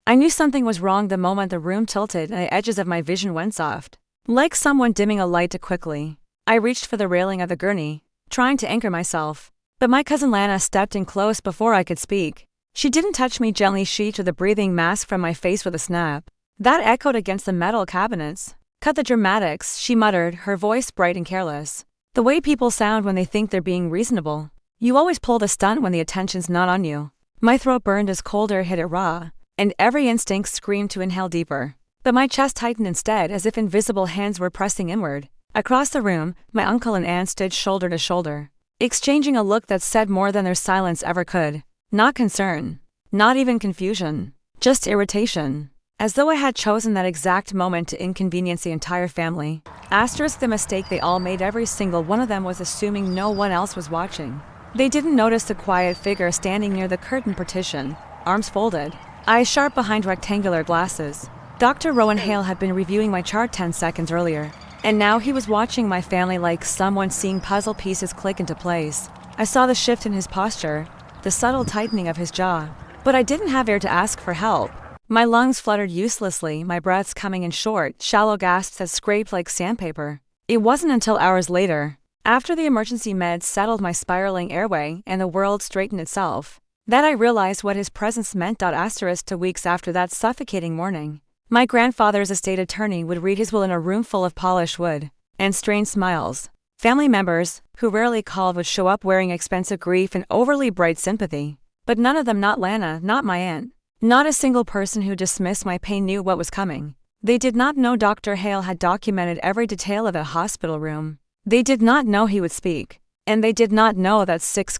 I knew something was wrong the moment the room tilted and the edges of my vision went soft. Like someone dimming a light too quickly. I reached for the railing of the gurney, trying to anchor myself. But my cousin Lana stepped in close before I could speak. She didn't touch me gently. She tore the breathing mask from my face with a snap. That echoed against the metal cabinets. Cut the dramatics, she muttered, her voice bright and careless. The way people sound when they think they're being reasonable. You always pull the stunt when the attention's not on you. My throat burned as cold air hit it raw, and every instinct screamed to inhale deeper. But my chest tightened instead as if invisible hands were pressing inward. Across the room, my uncle and aunt stood shoulder to shoulder, exchanging a look that said more than their silence ever could. Not concern. Not even confusion. Just irritation. As though I had chosen that exact moment to inconvenience the entire family. Asterisk the mistake they all made. Every single one of them was assuming no one else was watching. They didn't notice the quiet figure standing near the curtain partition, arms folded, eyes sharp behind rectangular glasses. Dr. Rowan Hale had been reviewing my chart 10 seconds earlier, and now he was watching my family like someone seeing puzzle pieces click into place. I saw the shift in his posture, the subtle tightening of his jaw, but I didn't have air to ask for help. My lungs fluttered uselessly, my breaths coming in short, shallow gasps that scraped like sandpaper. It wasn't until hours later, after the emergency meds settled my spiraling airway and the world straightened itself, that I realized what his presence meant. Asterisk 2 weeks after that suffocating morning, my grandfather's estate attorney would read his will in a room full of polished wood and strained smiles. Family members, who rarely called, would show up wearing expensive grief and overly bright sympathy. But none of them, not Lana, not my aunt. Not a single person who dismissed my pain knew what was coming. They did not know Dr. Hale had documented every detail of the hospital room. They did not know he would speak. And they did not know that 6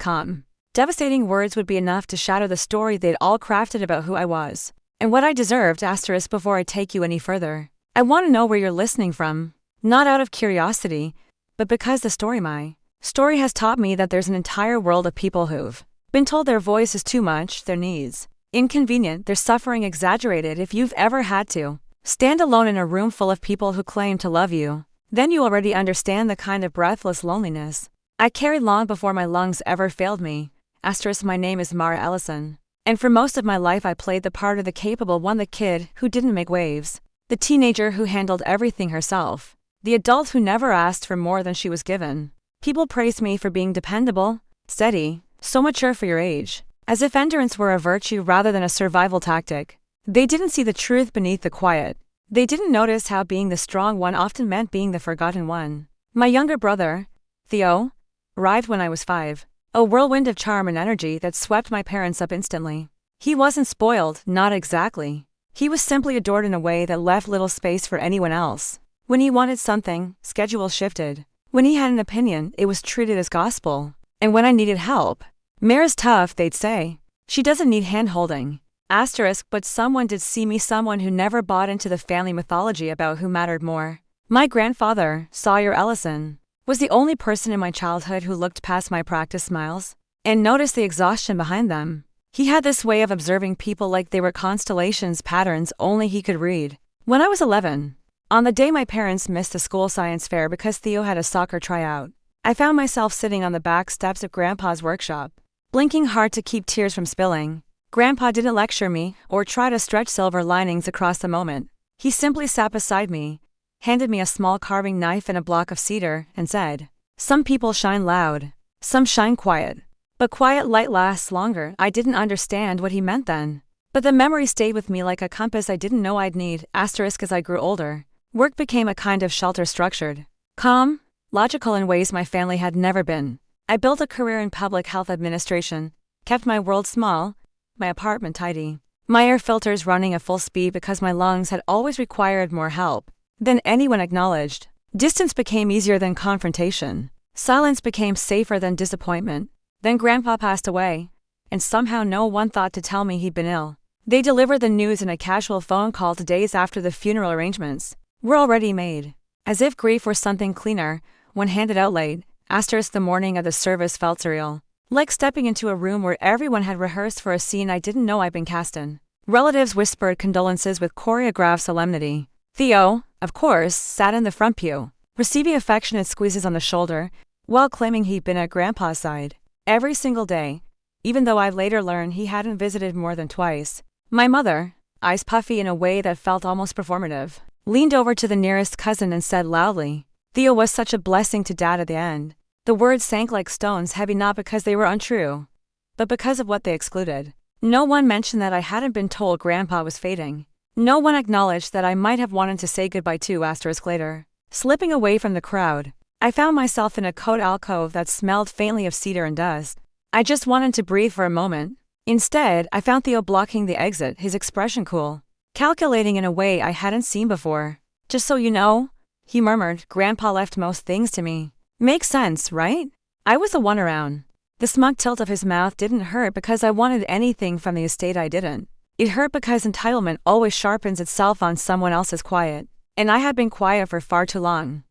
devastating words would be enough to shatter the story they'd all crafted about who I was. And what I deserved. Asterisk before I take you any further, I want to know where you're listening from. Not out of curiosity, but because my story has taught me that there's an entire world of people who've been told their voice is too much, their needs inconvenient, their suffering exaggerated. If you've ever had to stand alone in a room full of people who claim to love you, then you already understand the kind of breathless loneliness I carried long before my lungs ever failed me. Asterisk my name is Mara Ellison, and for most of my life I played the part of the capable one, the kid who didn't make waves, the teenager who handled everything herself, the adult who never asked for more than she was given. People praised me for being dependable, steady, so mature for your age, as if endurance were a virtue rather than a survival tactic. They didn't see the truth beneath the quiet. They didn't notice how being the strong one often meant being the forgotten one. My younger brother, Theo, arrived when I was 5, a whirlwind of charm and energy that swept my parents up instantly. He wasn't spoiled, not exactly. He was simply adored in a way that left little space for anyone else. When he wanted something, schedule shifted. When he had an opinion, it was treated as gospel. And when I needed help, Mara's tough, they'd say. She doesn't need hand-holding. Asterisk, but someone did see me, someone who never bought into the family mythology about who mattered more. My grandfather, Sawyer Ellison, was the only person in my childhood who looked past my practice smiles and noticed the exhaustion behind them. He had this way of observing people like they were constellations, patterns only he could read. When I was 11, on the day my parents missed the school science fair because Theo had a soccer tryout, I found myself sitting on the back steps of Grandpa's workshop, blinking hard to keep tears from spilling. Grandpa didn't lecture me or try to stretch silver linings across the moment. He simply sat beside me, handed me a small carving knife and a block of cedar, and said, "Some people shine loud, some shine quiet. But quiet light lasts longer." I didn't understand what he meant then, but the memory stayed with me like a compass I didn't know I'd need. Asterisk as I grew older, work became a kind of shelter, structured, calm, logical in ways my family had never been. I built a career in public health administration, kept my world small, my apartment tidy, my air filters running at full speed because my lungs had always required more help than anyone acknowledged. Distance became easier than confrontation. Silence became safer than disappointment. Then Grandpa passed away, and somehow no one thought to tell me he'd been ill. They delivered the news in a casual phone call 2 days after the funeral arrangements were already made, as if grief were something cleaner when handed out late. Asterisk the morning of the service felt surreal, like stepping into a room where everyone had rehearsed for a scene I didn't know I'd been cast in. Relatives whispered condolences with choreographed solemnity. Theo, of course, sat in the front pew, receiving affectionate squeezes on the shoulder, while claiming he'd been at Grandpa's side every single day, even though I later learned he hadn't visited more than twice. My mother, eyes puffy in a way that felt almost performative, leaned over to the nearest cousin and said loudly, "Theo was such a blessing to Dad at the end." The words sank like stones, heavy not because they were untrue, but because of what they excluded. No one mentioned that I hadn't been told Grandpa was fading. No one acknowledged that I might have wanted to say goodbye to later. Slipping away from the crowd, I found myself in a coat alcove that smelled faintly of cedar and dust. I just wanted to breathe for a moment. Instead, I found Theo blocking the exit, his expression cool, calculating in a way I hadn't seen before. "Just so you know," he murmured, "Grandpa left most things to me." Makes sense, right? I was the one around. The smug tilt of his mouth didn't hurt because I wanted anything from the estate I didn't. It hurt because entitlement always sharpens itself on someone else's quiet, and I had been quiet for far too long.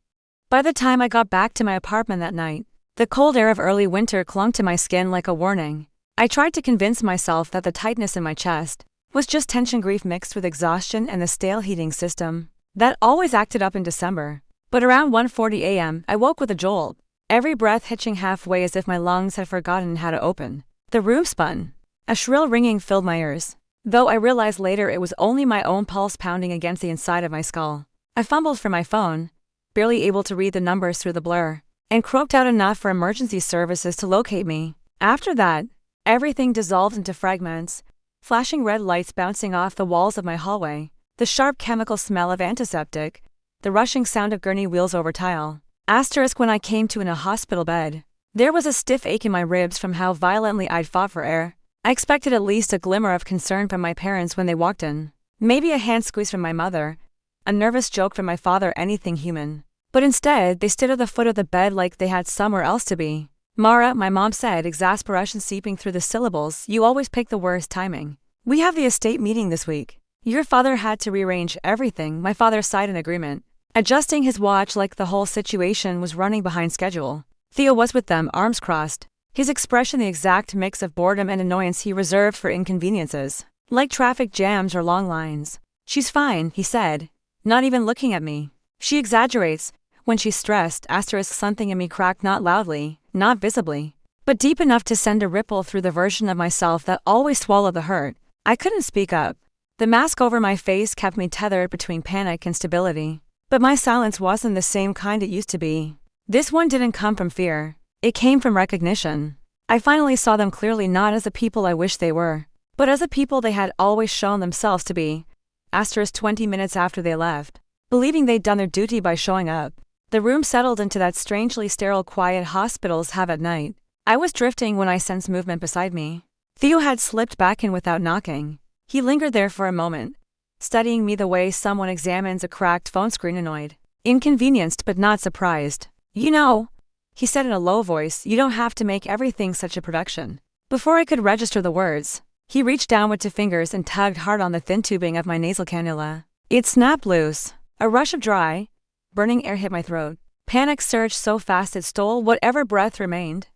By the time I got back to my apartment that night, the cold air of early winter clung to my skin like a warning. I tried to convince myself that the tightness in my chest was just tension grief mixed with exhaustion and the stale heating system that always acted up in December. But around 1:40 a.m., I woke with a jolt, every breath hitching halfway as if my lungs had forgotten how to open. The room spun. A shrill ringing filled my ears, though I realized later it was only my own pulse pounding against the inside of my skull. I fumbled for my phone, barely able to read the numbers through the blur, and croaked out enough for emergency services to locate me. After that, everything dissolved into fragments, flashing red lights bouncing off the walls of my hallway, the sharp chemical smell of antiseptic, the rushing sound of gurney wheels over tile. When I came to in a hospital bed, there was a stiff ache in my ribs from how violently I'd fought for air. I expected at least a glimmer of concern from my parents when they walked in. Maybe a hand squeeze from my mother, a nervous joke from my father, anything human. But instead, they stood at the foot of the bed like they had somewhere else to be. "Mara," my mom said, exasperation seeping through the syllables, "you always pick the worst timing. We have the estate meeting this week. Your father had to rearrange everything." My father sighed in agreement, adjusting his watch like the whole situation was running behind schedule. Theo was with them, arms crossed, his expression the exact mix of boredom and annoyance he reserved for inconveniences, like traffic jams or long lines. "She's fine," he said, not even looking at me. "She exaggerates when she's stressed." Something in me cracked, not loudly, not visibly, but deep enough to send a ripple through the version of myself that always swallowed the hurt. I couldn't speak up. The mask over my face kept me tethered between panic and stability. But my silence wasn't the same kind it used to be. This one didn't come from fear. It came from recognition. I finally saw them clearly, not as the people I wished they were, but as the people they had always shown themselves to be. 20 minutes after they left, believing they'd done their duty by showing up, the room settled into that strangely sterile quiet hospitals have at night. I was drifting when I sensed movement beside me. Theo had slipped back in without knocking. He lingered there for a moment, studying me the way someone examines a cracked phone screen, annoyed, inconvenienced but not surprised. "You know," he said in a low voice, "you don't have to make everything such a production." Before I could register the words, he reached down with 2 fingers and tugged hard on the thin tubing of my nasal cannula. It snapped loose. A rush of dry, burning air hit my throat. Panic surged so fast it stole whatever breath remained.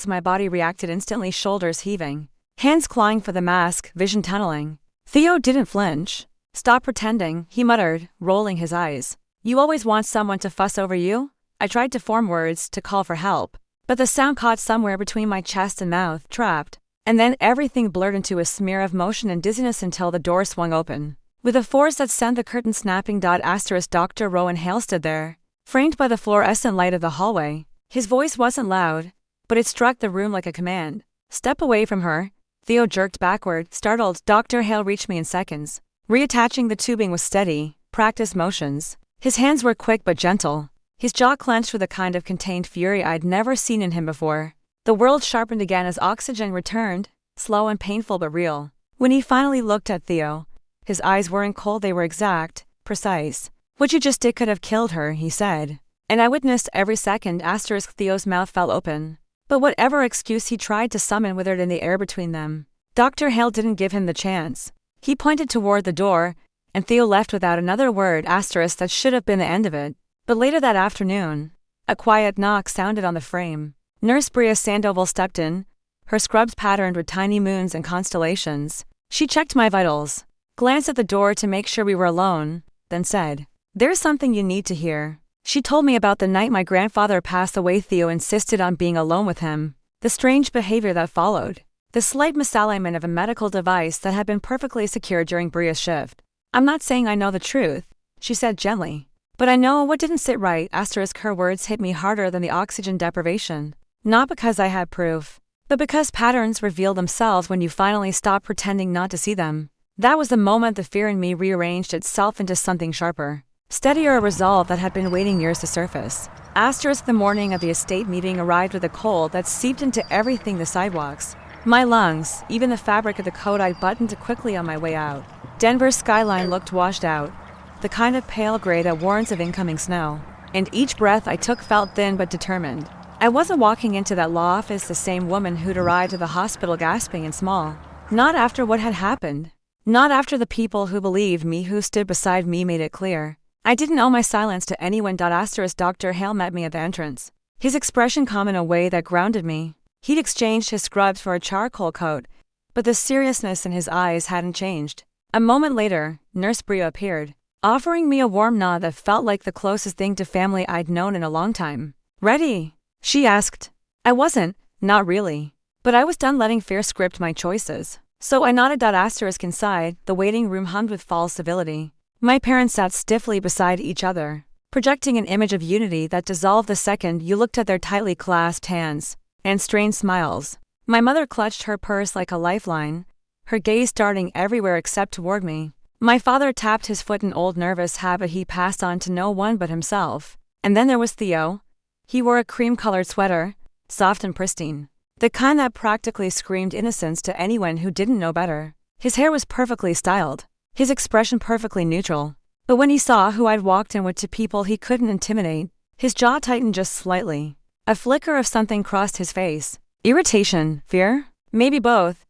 My body reacted instantly, shoulders heaving, hands clawing for the mask, vision tunneling. Theo didn't flinch. "Stop pretending," he muttered, rolling his eyes. "You always want someone to fuss over you?" I tried to form words to call for help, but the sound caught somewhere between my chest and mouth, trapped. And then everything blurred into a smear of motion and dizziness until the door swung open. With a force that sent the curtain snapping. Dr. Rowan Hale stood there, framed by the fluorescent light of the hallway. His voice wasn't loud, but it struck the room like a command. "Step away from her." Theo jerked backward, startled. Dr. Hale reached me in seconds. Reattaching the tubing with steady, practiced motions. His hands were quick but gentle. His jaw clenched with a kind of contained fury I'd never seen in him before. The world sharpened again as oxygen returned, slow and painful but real. When he finally looked at Theo, his eyes weren't cold, they were exact, precise. "What you just did could have killed her," he said. And I witnessed every second. Theo's mouth fell open, but whatever excuse he tried to summon withered in the air between them. Dr. Hale didn't give him the chance. He pointed toward the door, and Theo left without another word. That should have been the end of it. But later that afternoon, a quiet knock sounded on the frame. Nurse Bria Sandoval stepped in, her scrubs patterned with tiny moons and constellations. She checked my vitals, glanced at the door to make sure we were alone, then said, "There's something you need to hear." She told me about the night my grandfather passed away. Theo insisted on being alone with him, the strange behavior that followed, the slight misalignment of a medical device that had been perfectly secured during Bria's shift. "I'm not saying I know the truth," she said gently. "But I know what didn't sit right." Her words hit me harder than the oxygen deprivation. Not because I had proof, but because patterns reveal themselves when you finally stop pretending not to see them. That was the moment the fear in me rearranged itself into something sharper, steadier, a resolve that had been waiting years to surface. The morning of the estate meeting arrived with a cold that seeped into everything: the sidewalks, my lungs, even the fabric of the coat I buttoned quickly on my way out. Denver's skyline looked washed out, the kind of pale gray that warns of incoming snow, and each breath I took felt thin but determined. I wasn't walking into that law office the same woman who'd arrived at the hospital gasping and small. Not after what had happened. Not after the people who believed me, who stood beside me, made it clear. I didn't owe my silence to anyone. Dr. Hale met me at the entrance, his expression calm in a way that grounded me. He'd exchanged his scrubs for a charcoal coat, but the seriousness in his eyes hadn't changed. A moment later, Nurse Bria appeared, offering me a warm nod that felt like the closest thing to family I'd known in a long time. "Ready?" she asked. I wasn't, not really. But I was done letting fear script my choices. So I nodded. Inside, the waiting room hummed with false civility. My parents sat stiffly beside each other, projecting an image of unity that dissolved the second you looked at their tightly clasped hands and strained smiles. My mother clutched her purse like a lifeline, her gaze darting everywhere except toward me. My father tapped his foot, an old nervous habit he passed on to no one but himself. And then there was Theo. He wore a cream-colored sweater, soft and pristine, the kind that practically screamed innocence to anyone who didn't know better. His hair was perfectly styled, his expression perfectly neutral. But when he saw who I'd walked in with, to people he couldn't intimidate, his jaw tightened just slightly. A flicker of something crossed his face. Irritation, fear? Maybe both.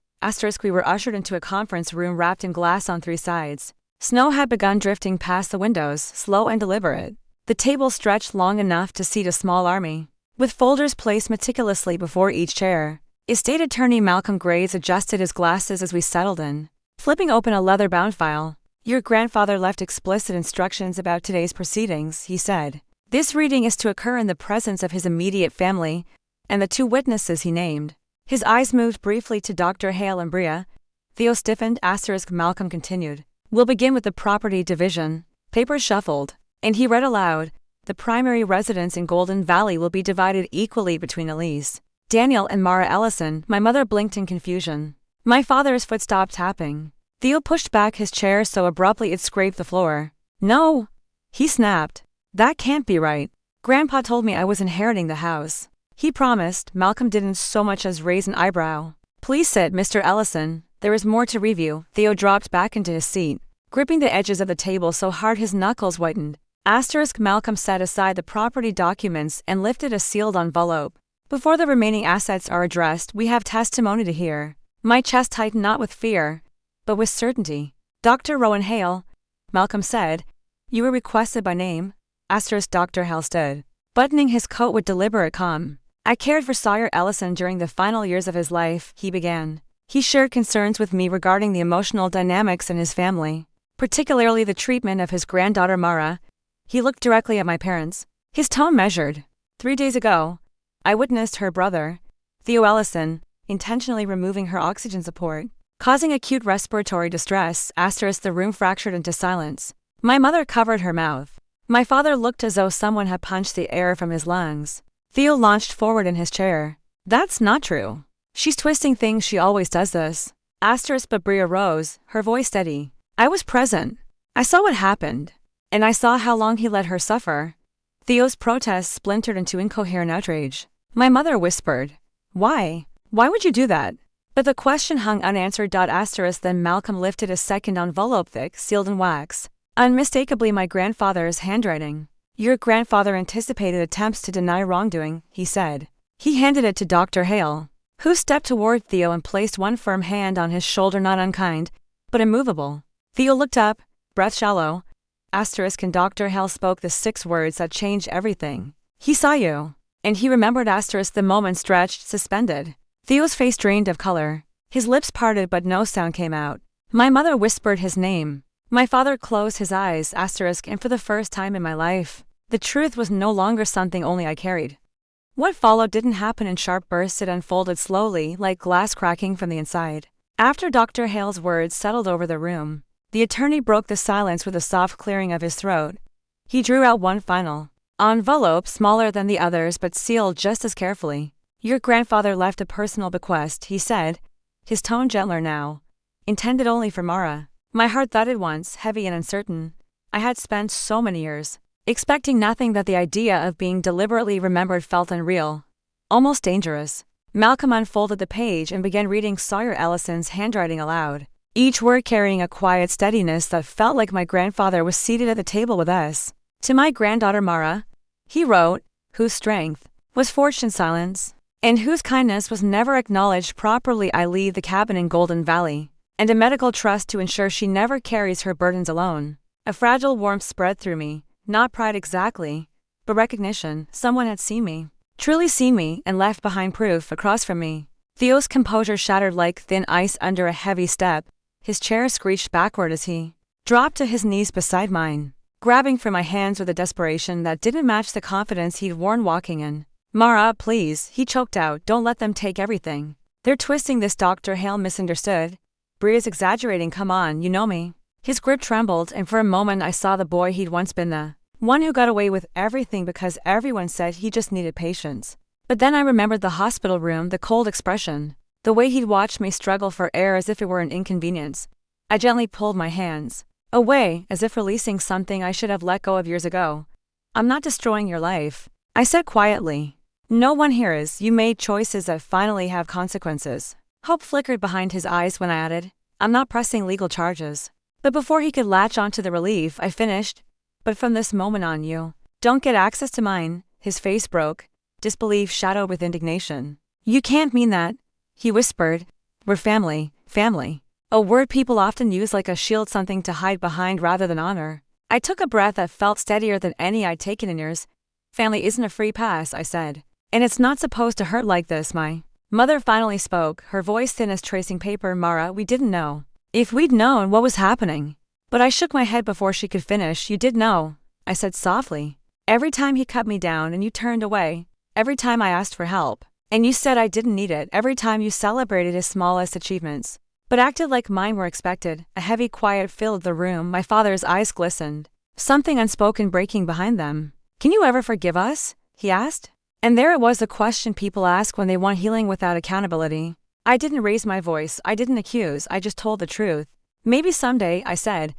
We were ushered into a conference room wrapped in glass on three sides. Snow had begun drifting past the windows, slow and deliberate. The table stretched long enough to seat a small army, with folders placed meticulously before each chair. Estate Attorney Malcolm Graves adjusted his glasses as we settled in, flipping open a leather-bound file. "Your grandfather left explicit instructions about today's proceedings," he said. "This reading is to occur in the presence of his immediate family and the two witnesses he named." His eyes moved briefly to Dr. Hale and Bria. Theo stiffened. Malcolm continued. "We'll begin with the property division." Papers shuffled, and he read aloud. "The primary residence in Golden Valley will be divided equally between Elise, Daniel, and Mara Ellison." My mother blinked in confusion. My father's foot stopped tapping. Theo pushed back his chair so abruptly it scraped the floor. "No!" he snapped. "That can't be right. Grandpa told me I was inheriting the house. He promised." Malcolm didn't so much as raise an eyebrow. "Please sit, Mr. Ellison. There is more to review." Theo dropped back into his seat, gripping the edges of the table so hard his knuckles whitened. Malcolm set aside the property documents and lifted a sealed envelope. "Before the remaining assets are addressed, we have testimony to hear." My chest tightened, not with fear, but with certainty. "Dr. Rowan Hale," Malcolm said. "You were requested by name." Dr. Hale stood, buttoning his coat with deliberate calm. "I cared for Sawyer Ellison during the final years of his life," he began. "He shared concerns with me regarding the emotional dynamics in his family, particularly the treatment of his granddaughter Mara." He looked directly at my parents, his tone measured. 3 days ago, I witnessed her brother, Theo Ellison, intentionally removing her oxygen support, causing acute respiratory distress. The room fractured into silence. My mother covered her mouth. My father looked as though someone had punched the air from his lungs. Theo launched forward in his chair. "That's not true. She's twisting things, she always does this." But Bria rose, her voice steady. "I was present. I saw what happened. And I saw how long he let her suffer." Theo's protest splintered into incoherent outrage. My mother whispered, "Why? Why would you do that?" But the question hung unanswered. Then Malcolm lifted a second envelope, thick, sealed in wax. Unmistakably my grandfather's handwriting. "Your grandfather anticipated attempts to deny wrongdoing," he said. He handed it to Dr. Hale, who stepped toward Theo and placed one firm hand on his shoulder, not unkind, but immovable. Theo looked up, breath shallow. And Dr. Hale spoke the 6 words that changed everything. "He saw you." And he remembered. The moment stretched, suspended. Theo's face drained of color. His lips parted but no sound came out. My mother whispered his name. My father closed his eyes. And for the first time in my life, the truth was no longer something only I carried. What followed didn't happen in sharp bursts, it unfolded slowly, like glass cracking from the inside. After Dr. Hale's words settled over the room, the attorney broke the silence with a soft clearing of his throat. He drew out one final envelope, smaller than the others but sealed just as carefully. "Your grandfather left a personal bequest," he said, his tone gentler now. "Intended only for Mara." My heart thudded once, heavy and uncertain. I had spent so many years expecting nothing that the idea of being deliberately remembered felt unreal, almost dangerous. Malcolm unfolded the page and began reading Sawyer Ellison's handwriting aloud, each word carrying a quiet steadiness that felt like my grandfather was seated at the table with us. "To my granddaughter Mara," he wrote, "whose strength was forged in silence, and whose kindness was never acknowledged properly, I leave the cabin in Golden Valley, and a medical trust to ensure she never carries her burdens alone." A fragile warmth spread through me, not pride exactly, but recognition. Someone had seen me, truly seen me, and left behind proof. Across from me, Theo's composure shattered like thin ice under a heavy step. His chair screeched backward as he dropped to his knees beside mine, grabbing for my hands with a desperation that didn't match the confidence he'd worn walking in. "Mara, please," he choked out, "don't let them take everything. They're twisting this." Dr. Hale misunderstood. "Bria's exaggerating, come on, you know me." His grip trembled, and for a moment I saw the boy he'd once been, the one who got away with everything because everyone said he just needed patience. But then I remembered the hospital room, the cold expression, the way he'd watched me struggle for air as if it were an inconvenience. I gently pulled my hands away, as if releasing something I should have let go of years ago. "I'm not destroying your life," I said quietly. "No one here is. You made choices that finally have consequences." Hope flickered behind his eyes when I added, "I'm not pressing legal charges." But before he could latch onto the relief, I finished, "But from this moment on, you don't get access to mine." His face broke, disbelief shadowed with indignation. "You can't mean that," he whispered. "We're family." Family. A word people often use like a shield, something to hide behind rather than honor. I took a breath that felt steadier than any I'd taken in years. "Family isn't a free pass," I said. "And it's not supposed to hurt like this." My mother finally spoke, her voice thin as tracing paper. "Mara, we didn't know. If we'd known what was happening." But I shook my head before she could finish. "You did know," I said softly. "Every time he cut me down and you turned away. Every time I asked for help, and you said I didn't need it. Every time you celebrated his smallest achievements, but acted like mine were expected." A heavy quiet filled the room. My father's eyes glistened, something unspoken breaking behind them. "Can you ever forgive us?" he asked. And there it was, the question people ask when they want healing without accountability. I didn't raise my voice, I didn't accuse, I just told the truth. "Maybe someday," I said.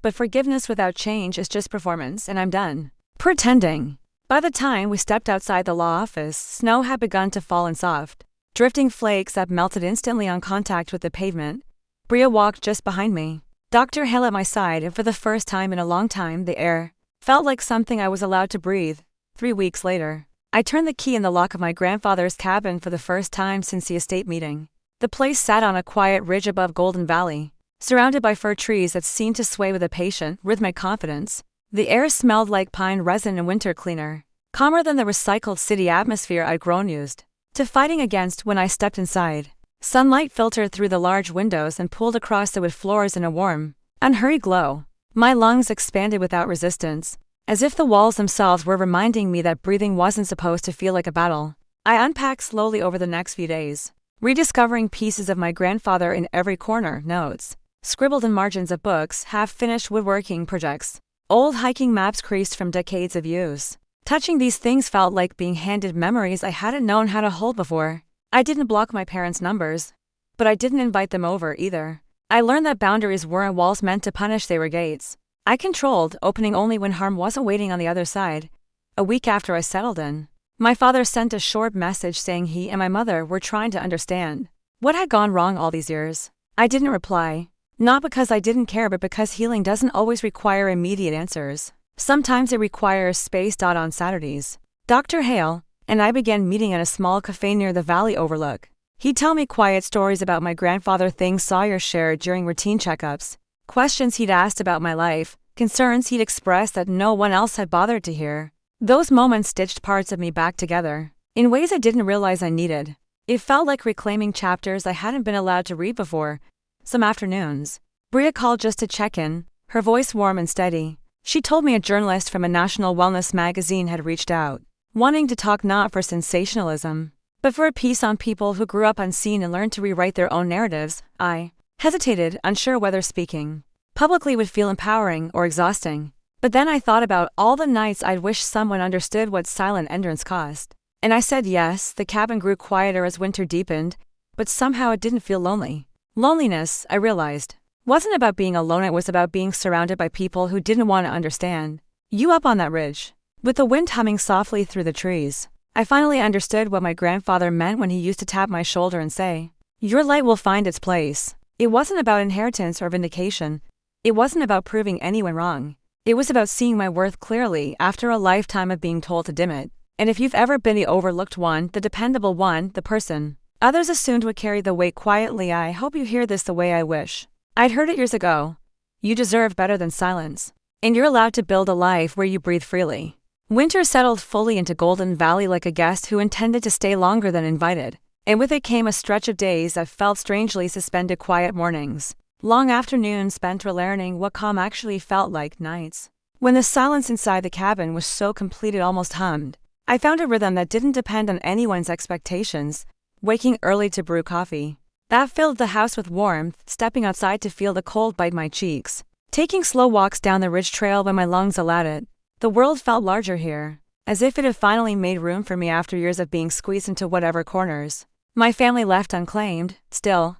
"But forgiveness without change is just performance, and I'm done pretending." By the time we stepped outside the law office, snow had begun to fall in soft, drifting flakes that melted instantly on contact with the pavement. Bria walked just behind me, Dr. Hale at my side, and for the first time in a long time the air felt like something I was allowed to breathe. 3 weeks later, I turned the key in the lock of my grandfather's cabin for the first time since the estate meeting. The place sat on a quiet ridge above Golden Valley, surrounded by fir trees that seemed to sway with a patient, rhythmic confidence. The air smelled like pine resin and winter cleaner, calmer than the recycled city atmosphere I'd grown used to fighting against when I stepped inside. Sunlight filtered through the large windows and pulled across the wood floors in a warm, unhurried glow. My lungs expanded without resistance, as if the walls themselves were reminding me that breathing wasn't supposed to feel like a battle. I unpacked slowly over the next few days, rediscovering pieces of my grandfather in every corner, notes scribbled in margins of books, half-finished woodworking projects, old hiking maps creased from decades of use. Touching these things felt like being handed memories I hadn't known how to hold before. I didn't block my parents' numbers, but I didn't invite them over either. I learned that boundaries weren't walls meant to punish, they were gates I controlled, opening only when harm wasn't waiting on the other side. A week after I settled in, my father sent a short message saying he and my mother were trying to understand what had gone wrong all these years. I didn't reply, not because I didn't care, but because healing doesn't always require immediate answers. Sometimes it requires space. On Saturdays, Dr. Hale and I began meeting at a small cafe near the valley overlook. He'd tell me quiet stories about my grandfather, things Sawyer shared during routine checkups, questions he'd asked about my life, concerns he'd expressed that no one else had bothered to hear. Those moments stitched parts of me back together in ways I didn't realize I needed. It felt like reclaiming chapters I hadn't been allowed to read before. Some afternoons, Bria called just to check in, her voice warm and steady. She told me a journalist from a national wellness magazine had reached out, wanting to talk not for sensationalism, but for a piece on people who grew up unseen and learned to rewrite their own narratives. I hesitated, unsure whether speaking publicly would feel empowering or exhausting. But then I thought about all the nights I'd wish someone understood what silent endurance cost. And I said yes. The cabin grew quieter as winter deepened, but somehow it didn't feel lonely. Loneliness, I realized, wasn't about being alone, it was about being surrounded by people who didn't want to understand. You up on that ridge, with the wind humming softly through the trees, I finally understood what my grandfather meant when he used to tap my shoulder and say, "Your light will find its place." It wasn't about inheritance or vindication. It wasn't about proving anyone wrong. It was about seeing my worth clearly after a lifetime of being told to dim it. And if you've ever been the overlooked one, the dependable one, the person others assumed would carry the weight quietly, I hope you hear this the way I wish I'd heard it years ago. You deserve better than silence. And you're allowed to build a life where you breathe freely. Winter settled fully into Golden Valley like a guest who intended to stay longer than invited. And with it came a stretch of days that felt strangely suspended, quiet mornings, long afternoons spent relearning what calm actually felt like, nights when the silence inside the cabin was so complete it almost hummed. I found a rhythm that didn't depend on anyone's expectations, waking early to brew coffee that filled the house with warmth, stepping outside to feel the cold bite my cheeks, taking slow walks down the ridge trail when my lungs allowed it. The world felt larger here, as if it had finally made room for me after years of being squeezed into whatever corners my family left unclaimed. Still,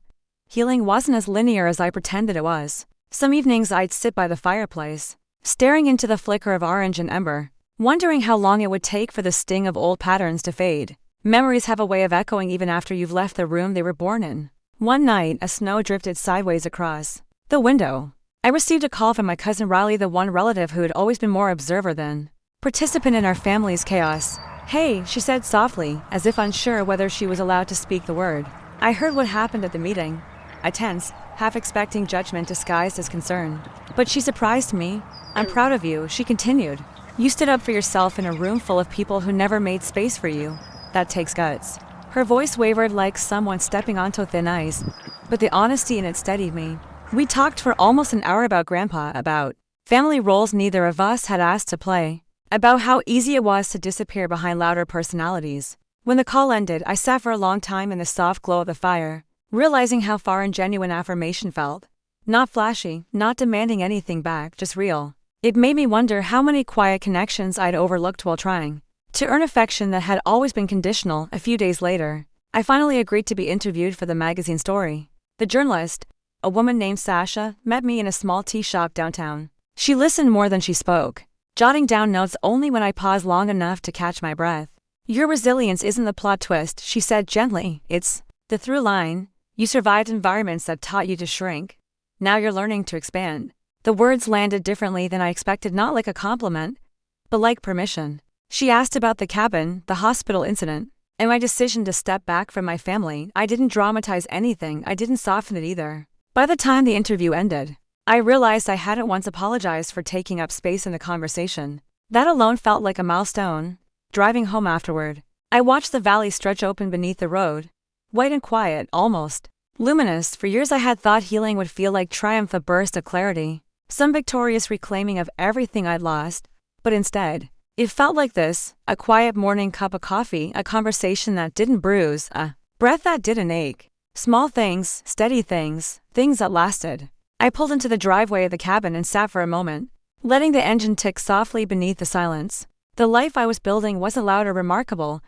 healing wasn't as linear as I pretended it was. Some evenings I'd sit by the fireplace, staring into the flicker of orange and ember, wondering how long it would take for the sting of old patterns to fade. Memories have a way of echoing even after you've left the room they were born in. One night, as snow drifted sideways across the window, I received a call from my cousin Riley, the one relative who had always been more observer than participant in our family's chaos. "Hey," she said softly, as if unsure whether she was allowed to speak the word. I heard what happened at the meeting. I tensed, half expecting judgment disguised as concern. But she surprised me. "I'm proud of you," she continued. "You stood up for yourself in a room full of people who never made space for you. That takes guts." Her voice wavered like someone stepping onto thin ice, but the honesty in it steadied me. We talked for almost an hour about Grandpa, about family roles neither of us had asked to play, about how easy it was to disappear behind louder personalities. When the call ended, I sat for a long time in the soft glow of the fire, realizing how far and genuine affirmation felt. Not flashy, not demanding anything back, just real. It made me wonder how many quiet connections I'd overlooked while trying to earn affection that had always been conditional. A few days later, I finally agreed to be interviewed for the magazine story. The journalist, a woman named Sasha, met me in a small tea shop downtown. She listened more than she spoke, jotting down notes only when I paused long enough to catch my breath. "Your resilience isn't the plot twist," she said gently. "It's the through line. You survived environments that taught you to shrink. Now you're learning to expand." The words landed differently than I expected, not like a compliment, but like permission. She asked about the cabin, the hospital incident, and my decision to step back from my family. I didn't dramatize anything, I didn't soften it either. By the time the interview ended, I realized I hadn't once apologized for taking up space in the conversation. That alone felt like a milestone. Driving home afterward, I watched the valley stretch open beneath the road, white and quiet, almost luminous. For years I had thought healing would feel like triumph, a burst of clarity, some victorious reclaiming of everything I'd lost, but instead, it felt like this: a quiet morning cup of coffee, a conversation that didn't bruise, a breath that didn't ache. Small things, steady things, things that lasted. I pulled into the driveway of the cabin and sat for a moment, letting the engine tick softly beneath the silence. The life I was building wasn't loud or remarkable,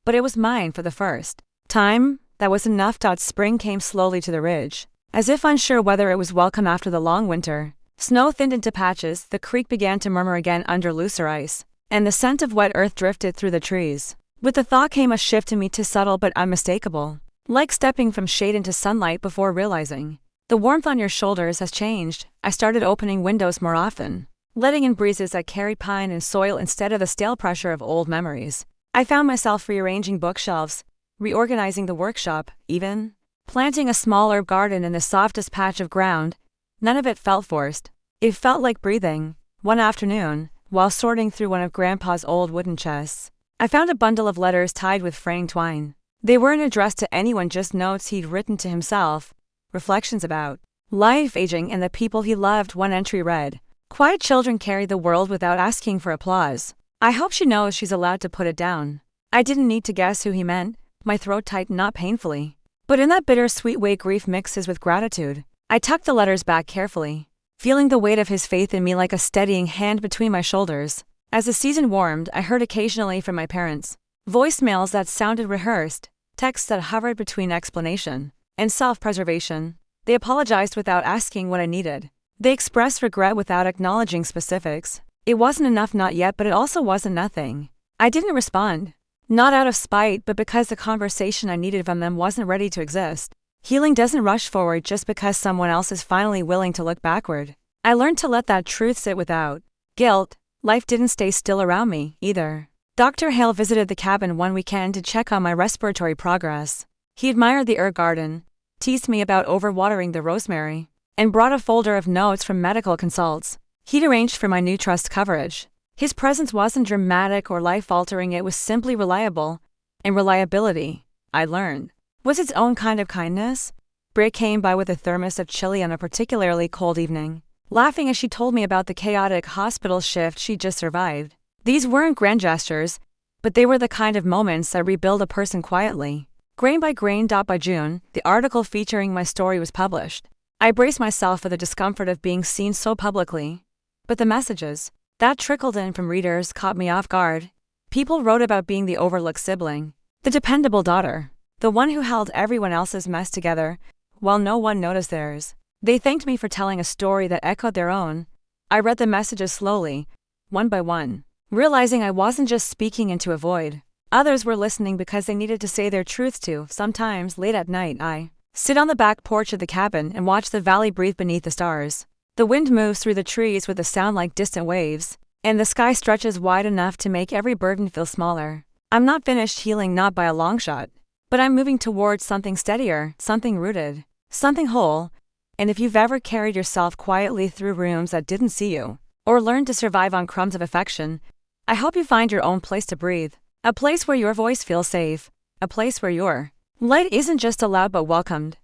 but it was mine for the first time. That was enough. Spring came slowly to the ridge, as if unsure whether it was welcome after the long winter. Snow thinned into patches, the creek began to murmur again under looser ice, and the scent of wet earth drifted through the trees. With the thought came a shift in me, too subtle but unmistakable, like stepping from shade into sunlight before realizing the warmth on your shoulders has changed. I started opening windows more often, letting in breezes that carried pine and soil instead of the stale pressure of old memories. I found myself rearranging bookshelves, reorganizing the workshop, even planting a small herb garden in the softest patch of ground. None of it felt forced. It felt like breathing. One afternoon, while sorting through one of Grandpa's old wooden chests, I found a bundle of letters tied with fraying twine. They weren't addressed to anyone, just notes he'd written to himself, reflections about life, aging, and the people he loved. One entry read, "Quiet children carry the world without asking for applause. I hope she knows she's allowed to put it down. I didn't need to guess who he meant. My throat tightened not painfully, but in that bittersweet way grief mixes with gratitude. I tucked the letters back carefully, feeling the weight of his faith in me like a steadying hand between my shoulders. As the season warmed, I heard occasionally from my parents. Voicemails that sounded rehearsed, texts that hovered between explanation and self-preservation. They apologized without asking what I needed. They expressed regret without acknowledging specifics. It wasn't enough not yet, but it also wasn't nothing. I didn't respond. Not out of spite, but because the conversation I needed from them wasn't ready to exist. Healing doesn't rush forward just because someone else is finally willing to look backward. I learned to let that truth sit without guilt. Life didn't stay still around me, either. Dr. Hale visited the cabin one weekend to check on my respiratory progress. He admired the herb garden, teased me about overwatering the rosemary, and brought a folder of notes from medical consults. He'd arranged for my new trust coverage. His presence wasn't dramatic or life-altering, it was simply reliable. And reliability, I learned, was its own kind of kindness. Brit came by with a thermos of chili on a particularly cold evening, laughing as she told me about the chaotic hospital shift she'd just survived. These weren't grand gestures, but they were the kind of moments that rebuild a person quietly. Grain by grain, dot by June, the article featuring my story was published. I braced myself for the discomfort of being seen so publicly. But the messages that trickled in from readers caught me off guard. People wrote about being the overlooked sibling, the dependable daughter, the one who held everyone else's mess together while no one noticed theirs. They thanked me for telling a story that echoed their own. I read the messages slowly, one by one, realizing I wasn't just speaking into a void. Others were listening because they needed to say their truths too. Sometimes, late at night, I sit on the back porch of the cabin and watch the valley breathe beneath the stars. The wind moves through the trees with a sound like distant waves, and the sky stretches wide enough to make every burden feel smaller. I'm not finished healing, not by a long shot, but I'm moving towards something steadier, something rooted, something whole. And if you've ever carried yourself quietly through rooms that didn't see you, or learned to survive on crumbs of affection, I hope you find your own place to breathe. A place where your voice feels safe. A place where your light isn't just allowed but welcomed.